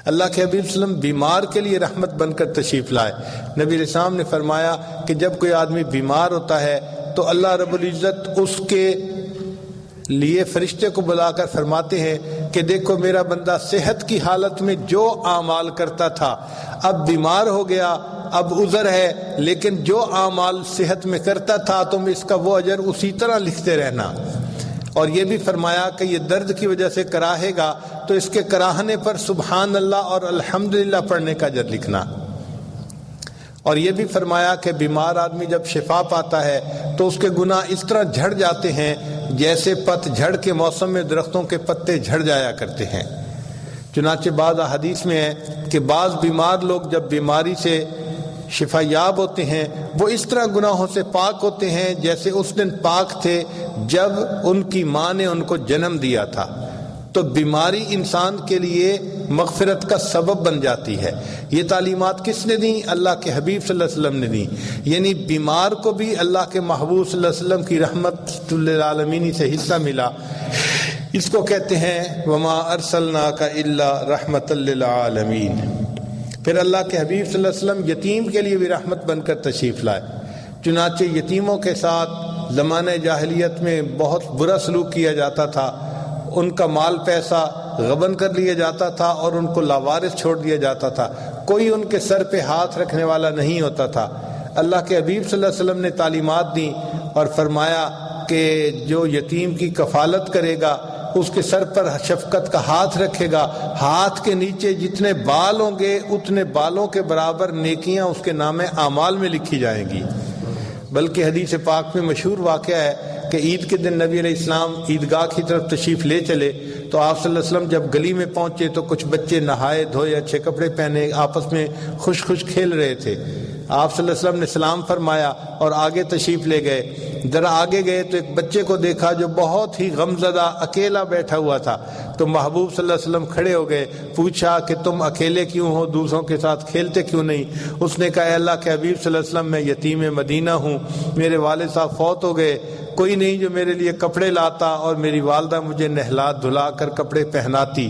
اللہ کے حبیب صلی اللہ علیہ وسلم بیمار کے لیے رحمت بن کر تشریف لائے۔ نبی علیہ السلام نے فرمایا کہ جب کوئی آدمی بیمار ہوتا ہے تو اللہ رب العزت اس کے لیے فرشتے کو بلا کر فرماتے ہیں کہ دیکھو میرا بندہ صحت کی حالت میں جو اعمال کرتا تھا اب بیمار ہو گیا، اب عذر ہے، لیکن جو اعمال صحت میں کرتا تھا تم اس کا وہ اجر اسی طرح لکھتے رہنا۔ اور یہ بھی فرمایا کہ یہ درد کی وجہ سے کراہے گا تو اس کے کراہنے پر سبحان اللہ اور الحمدللہ پڑھنے کا اجر لکھنا۔ اور یہ بھی فرمایا کہ بیمار آدمی جب شفا پاتا ہے تو اس کے گناہ اس طرح جھڑ جاتے ہیں جیسے پت جھڑ کے موسم میں درختوں کے پتے جھڑ جایا کرتے ہیں۔ چنانچہ بعض احادیث میں ہے کہ بعض بیمار لوگ جب بیماری سے شفا یاب ہوتے ہیں وہ اس طرح گناہوں سے پاک ہوتے ہیں جیسے اس دن پاک تھے جب ان کی ماں نے ان کو جنم دیا تھا۔ تو بیماری انسان کے لیے مغفرت کا سبب بن جاتی ہے۔ یہ تعلیمات کس نے دیں؟ اللہ کے حبیب صلی اللہ علیہ وسلم نے دیں، یعنی بیمار کو بھی اللہ کے محبوب صلی اللہ علیہ وسلم کی رحمت للعالمین سے حصہ ملا۔ اس کو کہتے ہیں وما ارسلناک الا رحمت للعالمین۔ پھر اللہ کے حبیب صلی اللہ علیہ وسلم یتیم کے لیے بھی رحمت بن کر تشریف لائے۔ چنانچہ یتیموں کے ساتھ زمانہ جاہلیت میں بہت برا سلوک کیا جاتا تھا، ان کا مال پیسہ غبن کر لیا جاتا تھا اور ان کو لاوارث چھوڑ دیا جاتا تھا، کوئی ان کے سر پہ ہاتھ رکھنے والا نہیں ہوتا تھا۔ اللہ کے حبیب صلی اللہ علیہ وسلم نے تعلیمات دیں اور فرمایا کہ جو یتیم کی کفالت کرے گا اس کے سر پر شفقت کا ہاتھ رکھے گا، ہاتھ کے نیچے جتنے بال ہوں گے اتنے بالوں کے برابر نیکیاں اس کے نام اعمال میں لکھی جائیں گی۔ بلکہ حدیث پاک میں مشہور واقعہ ہے کہ عید کے دن نبی علیہ السلام عیدگاہ کی طرف تشریف لے چلے تو آپ صلی اللہ علیہ وسلم جب گلی میں پہنچے تو کچھ بچے نہائے دھوئے اچھے کپڑے پہنے آپس میں خوش خوش کھیل رہے تھے۔ آپ صلی اللہ علیہ وسلم نے سلام فرمایا اور آگے تشریف لے گئے۔ ذرا آگے گئے تو ایک بچے کو دیکھا جو بہت ہی غمزدہ اکیلا بیٹھا ہوا تھا، تو محبوب صلی اللہ علیہ وسلم کھڑے ہو گئے، پوچھا کہ تم اکیلے کیوں ہو، دوسروں کے ساتھ کھیلتے کیوں نہیں؟ اس نے کہا اے اللہ کے حبیب صلی اللہ علیہ وسلم میں یتیم مدینہ ہوں، میرے والد صاحب فوت ہو گئے، کوئی نہیں جو میرے لیے کپڑے لاتا اور میری والدہ مجھے نہلا دھلا کر کپڑے پہناتی،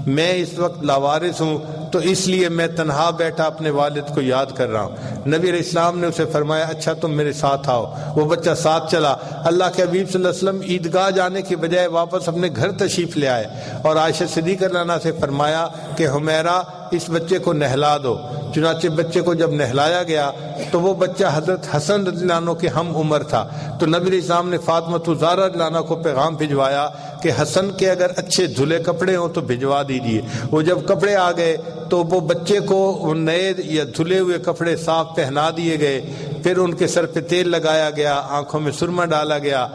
میں اس وقت لاوارث ہوں، تو اس لیے میں تنہا بیٹھا اپنے والد کو یاد کر رہا ہوں۔ نبی علیہ السلام نے اسے فرمایا اچھا تم میرے ساتھ آؤ۔ وہ بچہ ساتھ چلا۔ اللہ کے حبیب صلی اللہ علیہ وسلم عیدگاہ جانے کی بجائے واپس اپنے گھر تشریف لے آئے اور عائشہ صدیقہ رضی اللہ عنہا سے فرمایا کہ حمیرہ اس بچے کو نہلا دو۔ چنانچہ بچے کو جب نہلایا گیا تو وہ بچہ حضرت حسن رضی اللہ عنہ کے ہم عمر تھا، تو نبی علیہ السلام نے فاطمہ الزہرا رضی اللہ عنہا کو پیغام بھجوایا کہ حسن کے اگر اچھے دھلے کپڑے ہوں تو بھجوا دیجیے۔ وہ جب کپڑے آ گئے تو وہ بچے کو نئے یا دھلے ہوئے کپڑے صاف پہنا دیے گئے، پھر ان کے سر پہ تیل لگایا گیا، آنکھوں میں سرما ڈالا گیا،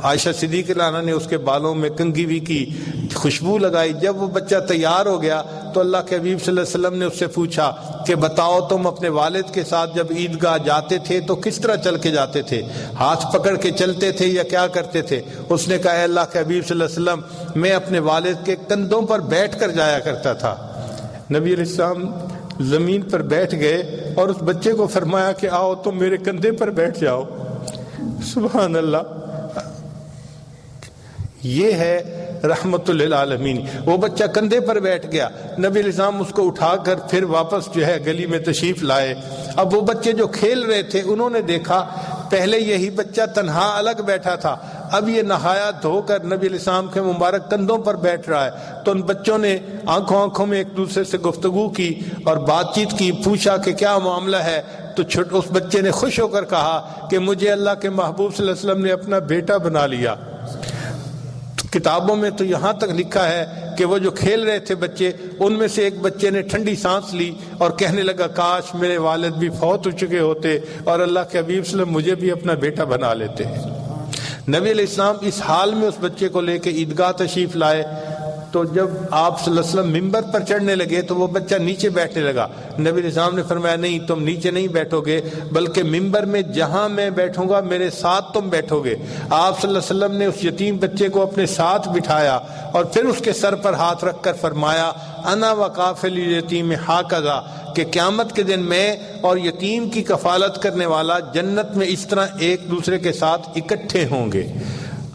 عائشہ صدیقہ رضی اللہ عنہا نے اس کے بالوں میں کنگھی بھی کی، خوشبو لگائی۔ جب وہ بچہ تیار ہو گیا تو اللہ کے حبیب صلی اللہ علیہ وسلم نے اس سے پوچھا کہ بتاؤ تم اپنے والد کے ساتھ جب عیدگاہ جاتے تھے تو کس طرح چل کے جاتے تھے، ہاتھ پکڑ کے چلتے تھے یا کیا کرتے تھے؟ اس نے کہا اے اللہ کے حبیب صلی اللہ علیہ وسلم میں اپنے والد کے کندھوں پر بیٹھ کر جایا کرتا تھا۔ نبی علیہ السلام زمین پر بیٹھ گئے اور اس بچے کو فرمایا کہ آؤ تم میرے کندھے پر بیٹھ جاؤ۔ سبحان اللہ، یہ ہے رحمت للعالمین۔ وہ بچہ کندھے پر بیٹھ گیا، نبی علیہ السلام اس کو اٹھا کر پھر واپس جو ہے گلی میں تشریف لائے۔ اب وہ بچے جو کھیل رہے تھے انہوں نے دیکھا پہلے یہی بچہ تنہا الگ بیٹھا تھا، اب یہ نہایا دھو کر نبی علیہ السلام کے مبارک کندھوں پر بیٹھ رہا ہے۔ تو ان بچوں نے آنکھوں میں ایک دوسرے سے گفتگو کی اور بات چیت کی، پوچھا کہ کیا معاملہ ہے، تو اس بچے نے خوش ہو کر کہا کہ مجھے اللہ کے محبوب صلی اللہ علیہ وسلم نے اپنا بیٹا بنا لیا۔ کتابوں میں تو یہاں تک لکھا ہے کہ وہ جو کھیل رہے تھے بچے، ان میں سے ایک بچے نے ٹھنڈی سانس لی اور کہنے لگا کاش میرے والد بھی فوت ہو چکے ہوتے اور اللہ کے حبیب صلی اللہ علیہ وسلم مجھے بھی اپنا بیٹا بنا لیتے۔ نبی علیہ السلام اس حال میں اس بچے کو لے کے عیدگاہ تشریف لائے، تو جب آپ صلی اللہ علیہ وسلم ممبر پر چڑھنے لگے تو وہ بچہ نیچے بیٹھنے لگا۔ نبی علیہ السلام نے فرمایا نہیں تم نیچے نہیں بیٹھو گے، بلکہ ممبر میں جہاں میں بیٹھوں گا میرے ساتھ تم بیٹھو گے۔ آپ صلی اللہ علیہ وسلم نے اس یتیم بچے کو اپنے ساتھ بٹھایا اور پھر اس کے سر پر ہاتھ رکھ کر فرمایا انا وکافل الیتیم ھکذا، کہ قیامت کے دن میں اور یتیم کی کفالت کرنے والا جنت میں اس طرح ایک دوسرے کے ساتھ اکٹھے ہوں گے۔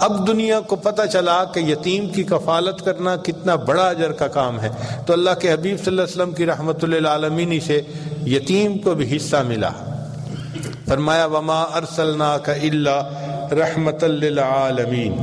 اب دنیا کو پتہ چلا کہ یتیم کی کفالت کرنا کتنا بڑا اجر کا کام ہے، تو اللہ کے حبیب صلی اللہ علیہ وسلم کی رحمت للعالمین سے یتیم کو بھی حصہ ملا۔ فرمایا وما ارسلناک الا رحمتا للعالمین۔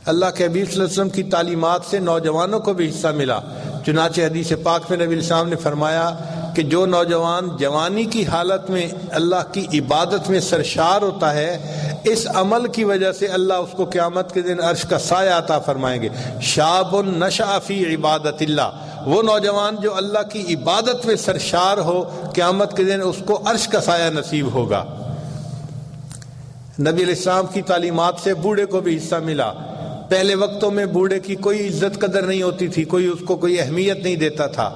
اللہ کے حبیب صلی اللہ علیہ وسلم کی تعلیمات سے نوجوانوں کو بھی حصہ ملا۔ چنانچہ حدیث پاک میں نبی علیہ السلام نے فرمایا کہ جو نوجوان جوانی کی حالت میں اللہ کی عبادت میں سرشار ہوتا ہے، اس عمل کی وجہ سے اللہ اس کو قیامت کے دن عرش کا سایہ عطا فرمائیں گے۔ شاب نشأ فی عبادت اللہ، وہ نوجوان جو اللہ کی عبادت میں سرشار ہو قیامت کے دن اس کو عرش کا سایہ نصیب ہوگا۔ نبی علیہ السلام کی تعلیمات سے بوڑھے کو بھی حصہ ملا۔ پہلے وقتوں میں بوڑھے کی کوئی عزت قدر نہیں ہوتی تھی، کوئی اس کو کوئی اہمیت نہیں دیتا تھا،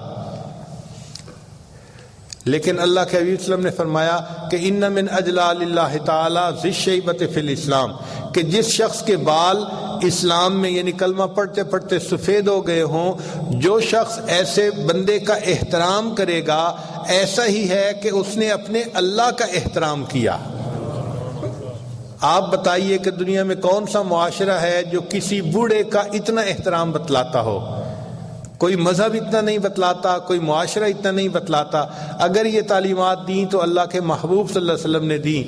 لیکن اللہ کے حبیب صلی اللہ علیہ وسلم نے فرمایا کہ ان من اجلال اللہ تعالی ذی الشیبۃ فی الاسلام، کہ جس شخص کے بال اسلام میں یعنی کلمہ پڑھتے پڑھتے سفید ہو گئے ہوں، جو شخص ایسے بندے کا احترام کرے گا ایسا ہی ہے کہ اس نے اپنے اللہ کا احترام کیا۔ آپ بتائیے کہ دنیا میں کون سا معاشرہ ہے جو کسی بوڑھے کا اتنا احترام بتلاتا ہو؟ کوئی مذہب اتنا نہیں بتلاتا، کوئی معاشرہ اتنا نہیں بتلاتا۔ اگر یہ تعلیمات دیں تو اللہ کے محبوب صلی اللہ علیہ وسلم نے دیں۔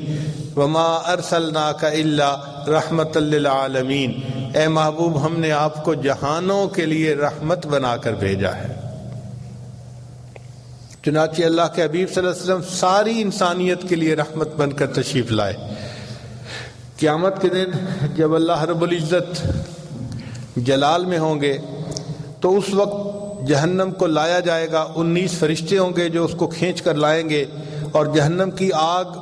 وما ارسلناک الا رحمت للعالمین، اے محبوب ہم نے آپ کو جہانوں کے لیے رحمت بنا کر بھیجا ہے۔ چنانچہ اللہ کے حبیب صلی اللہ علیہ وسلم ساری انسانیت کے لیے رحمت بن کر تشریف لائے۔ قیامت کے دن جب اللہ رب العزت جلال میں ہوں گے تو اس وقت جہنم کو لایا جائے گا، 19 فرشتے ہوں گے جو اس کو کھینچ کر لائیں گے، اور جہنم کی آگ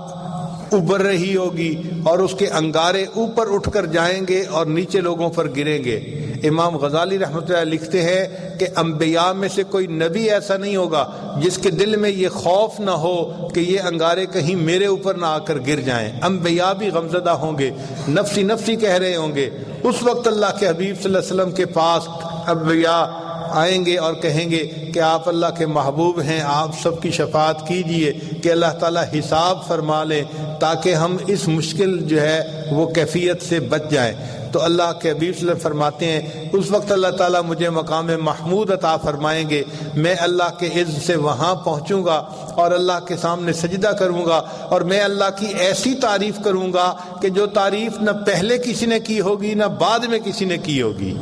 ابھر رہی ہوگی اور اس کے انگارے اوپر اٹھ کر جائیں گے اور نیچے لوگوں پر گریں گے۔ امام غزالی رحمۃ اللہ لکھتے ہیں کہ انبیاء میں سے کوئی نبی ایسا نہیں ہوگا جس کے دل میں یہ خوف نہ ہو کہ یہ انگارے کہیں میرے اوپر نہ آ کر گر جائیں۔ انبیاء بھی غمزدہ ہوں گے، نفسی نفسی کہہ رہے ہوں گے۔ اس وقت اللہ کے حبیب صلی اللہ علیہ وسلم کے پاس انبیاء آئیں گے اور کہیں گے کہ آپ اللہ کے محبوب ہیں، آپ سب کی شفاعت کیجئے کہ اللہ تعالیٰ حساب فرما لیں تاکہ ہم اس مشکل جو ہے وہ کیفیت سے بچ جائیں۔ تو اللہ کے حبیب صلی اللہ علیہ وسلم فرماتے ہیں اس وقت اللہ تعالیٰ مجھے مقام محمود عطا فرمائیں گے، میں اللہ کے عز سے وہاں پہنچوں گا اور اللہ کے سامنے سجدہ کروں گا اور میں اللہ کی ایسی تعریف کروں گا کہ جو تعریف نہ پہلے کسی نے کی ہوگی نہ بعد میں کسی نے کی ہوگی،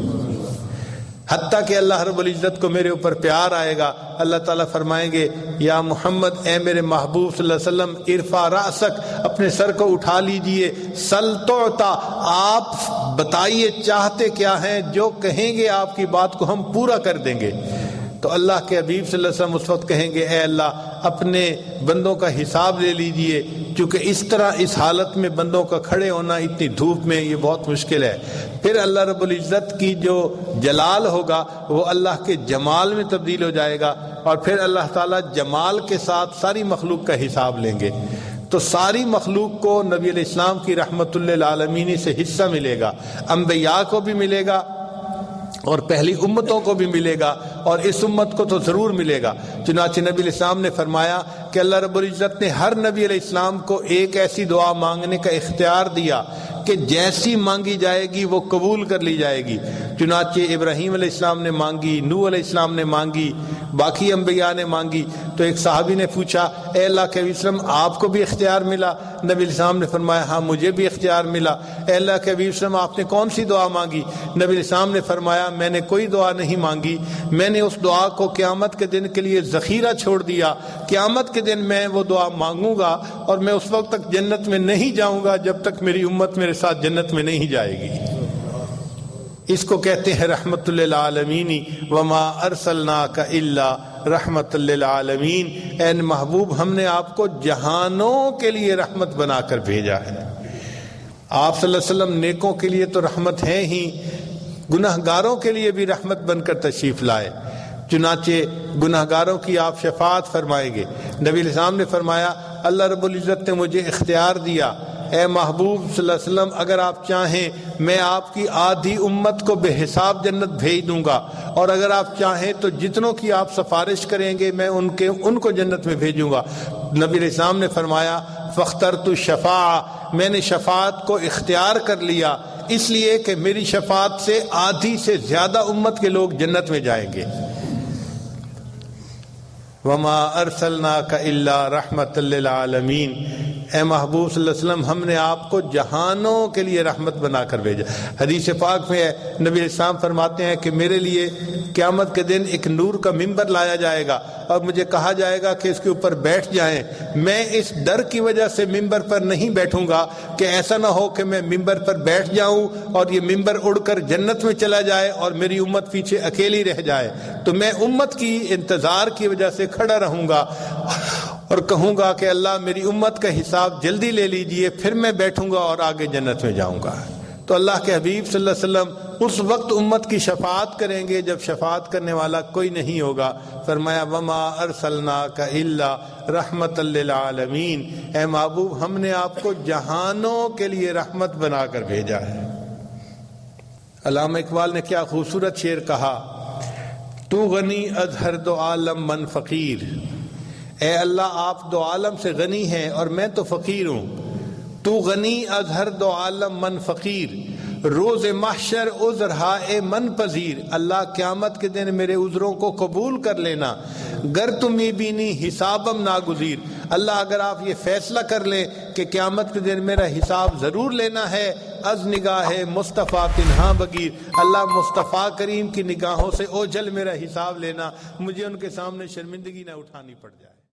حتیٰ کہ اللہ رب العزت کو میرے اوپر پیار آئے گا۔ اللہ تعالیٰ فرمائیں گے یا محمد، اے میرے محبوب صلی اللہ علیہ وسلم، ارفع رأسک، اپنے سر کو اٹھا لیجئے، سل تعطا، آپ بتائیے چاہتے کیا ہیں، جو کہیں گے آپ کی بات کو ہم پورا کر دیں گے۔ تو اللہ کے حبیب صلی اللہ علیہ وسلم اس وقت کہیں گے اے اللہ اپنے بندوں کا حساب لے لیجئے، چونکہ اس طرح اس حالت میں بندوں کا کھڑے ہونا اتنی دھوپ میں یہ بہت مشکل ہے۔ پھر اللہ رب العزت کی جو جلال ہوگا وہ اللہ کے جمال میں تبدیل ہو جائے گا اور پھر اللہ تعالیٰ جمال کے ساتھ ساری مخلوق کا حساب لیں گے۔ تو ساری مخلوق کو نبی علیہ السلام کی رحمت للعالمین سے حصہ ملے گا، انبیاء کو بھی ملے گا اور پہلی امتوں کو بھی ملے گا اور اس امت کو تو ضرور ملے گا۔ چنانچہ نبی علیہ السلام نے فرمایا کہ اللہ رب العزت نے ہر نبی علیہ السلام کو ایک ایسی دعا مانگنے کا اختیار دیا کہ جیسی مانگی جائے گی وہ قبول کر لی جائے گی۔ چنانچہ ابراہیم علیہ السلام نے مانگی، نوح علیہ السلام نے مانگی، باقی انبیاء نے مانگی۔ تو ایک صحابی نے پوچھا اے اللہ کے وسلم آپ کو بھی اختیار ملا؟ نبی علیہ السلام نے فرمایا ہاں مجھے بھی اختیار ملا۔ اے اللہ کے وسلم آپ نے کون سی دعا مانگی؟ نبی علیہ السلام نے فرمایا میں نے کوئی دعا نہیں مانگی، میں نے اس دعا کو قیامت کے دن کے لیے ذخیرہ چھوڑ دیا، قیامت کے دن میں وہ دعا مانگوں گا اور میں اس وقت تک جنت میں نہیں جاؤں گا جب تک میری امت میرے ساتھ جنت میں نہیں جائے گی۔ اس کو کہتے ہیں رحمت للعالمین، وما ارسلناک الا رحمت للعالمین۔ اے محبوب ہم نے آپ کو جہانوں کے لیے رحمت بنا کر بھیجا ہے۔ آپ صلی اللہ علیہ وسلم نیکوں کے لیے تو رحمت ہیں ہی، گناہگاروں کے لیے بھی رحمت بن کر تشریف لائے۔ چنانچہ گناہگاروں کی آپ شفاعت فرمائیں گے۔ نبی علیہ السلام نے فرمایا اللہ رب العزت نے مجھے اختیار دیا، اے محبوب صلی اللہ علیہ وسلم اگر آپ چاہیں میں آپ کی آدھی امت کو بے حساب جنت بھیج دوں گا اور اگر آپ چاہیں تو جتنوں کی آپ سفارش کریں گے میں ان کو جنت میں بھیجوں گا۔ نبی علیہ السلام نے فرمایا فاخترت الشفاعہ، میں نے شفاعت کو اختیار کر لیا اس لیے کہ میری شفاعت سے آدھی سے زیادہ امت کے لوگ جنت میں جائیں گے۔ وما ارسلناک الا رحمت للعالمین، اے محبوب صلی اللہ علیہ وسلم ہم نے آپ کو جہانوں کے لیے رحمت بنا کر بھیجا۔ حدیث پاک میں ہے نبی علیہ السلام فرماتے ہیں کہ میرے لیے قیامت کے دن ایک نور کا ممبر لایا جائے گا اور مجھے کہا جائے گا کہ اس کے اوپر بیٹھ جائیں۔ میں اس ڈر کی وجہ سے ممبر پر نہیں بیٹھوں گا کہ ایسا نہ ہو کہ میں ممبر پر بیٹھ جاؤں اور یہ ممبر اڑ کر جنت میں چلا جائے اور میری امت پیچھے اکیلی رہ جائے، تو میں امت کی انتظار کی وجہ سے کھڑا رہوں گا اور کہوں گا کہ اللہ میری امت کا حساب جلدی لے لیجئے، پھر میں بیٹھوں گا اور آگے جنت میں جاؤں گا۔ تو اللہ کے حبیب صلی اللہ علیہ وسلم اس وقت امت کی شفاعت کریں گے جب شفاعت کرنے والا کوئی نہیں ہوگا۔ فرمایا وما ارسلناک الا رحمت للعالمین، اے محبوب ہم نے آپ کو جہانوں کے لیے رحمت بنا کر بھیجا ہے۔ علامہ اقبال نے کیا خوبصورت شعر کہا، تو غنی از ہر دو عالم من فقیر، اے اللہ آپ دو عالم سے غنی ہیں اور میں تو فقیر ہوں۔ تو غنی از ہر دو عالم من فقیر، روز محشر عذر ہائے من پذیر، اللہ قیامت کے دن میرے عذروں کو قبول کر لینا، گر تمہیں بینی حسابم ناگزیر، اللہ اگر آپ یہ فیصلہ کر لیں کہ قیامت کے دن میرا حساب ضرور لینا ہے، از نگاہ مصطفیٰ تنہا بگیر، اللہ مصطفیٰ کریم کی نگاہوں سے اوجھل میرا حساب لینا، مجھے ان کے سامنے شرمندگی نہ اٹھانی پڑ جائے۔